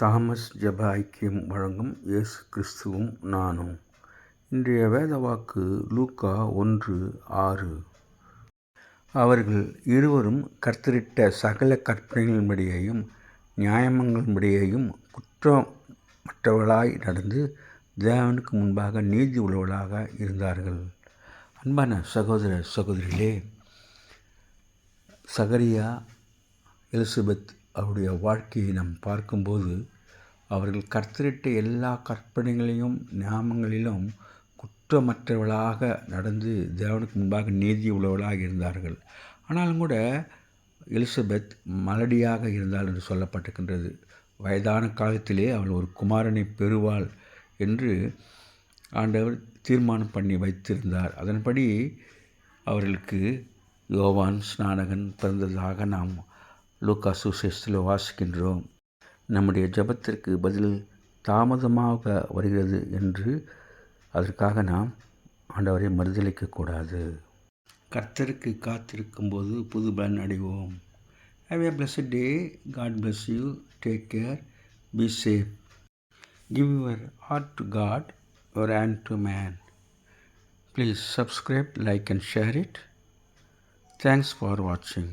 Thomas ஜெப ஐக்கியம் வழங்கும் இயேசு கிறிஸ்துவும் நானும். இன்றைய வேத வாக்கு லூக்கா 1:6. அவர்கள் இருவரும் கர்த்தரிட்ட சகல கற்பனைகளின்படியேயும் நியாயங்களின்படியேயும் குற்றமற்றவர்களாய் நடந்து தேவனுக்கு முன்பாக நீதி உள்ளவர்களாக இருந்தார்கள். அன்பான சகோதர சகோதரிகளே, சகரியா, எலிசபெத் அவருடைய வாழ்க்கையை நாம் பார்க்கும்போது அவர்கள் கர்த்தரிட்ட எல்லா கற்பனைகளையும் நியாயங்களிலும் குற்றமற்றவர்களாக நடந்து தேவனுக்கு முன்பாக நீதி உள்ளவர்களாக இருந்தார்கள். ஆனாலும் கூட எலிசபெத் மலடியாக இருந்தாள் என்று சொல்லப்பட்டிருக்கின்றது. வயதான காலத்திலே அவள் ஒரு குமாரனை பெறுவாள் என்று ஆண்டவர் தீர்மானம் பண்ணி வைத்திருந்தார். அதன்படி அவர்களுக்கு யோவான் ஸ்நானகன் பிறந்ததாக நாம் லூக்கா சுவிசேஷத்தில் வாசிக்கின்றோம். நம்முடைய ஜெபத்திற்கு பதில் தாமதமாக வருகிறது என்று அதற்காக நாம் ஆண்டவரை மறுதலிக்கக்கூடாது. கர்த்தருக்கு காத்திருக்கும்போது புது பலன் அடைவோம். Have a blessed day. God bless you. Take care. Be safe. Give your heart to God, your hand to man. Please subscribe, like and share it. Thanks for watching.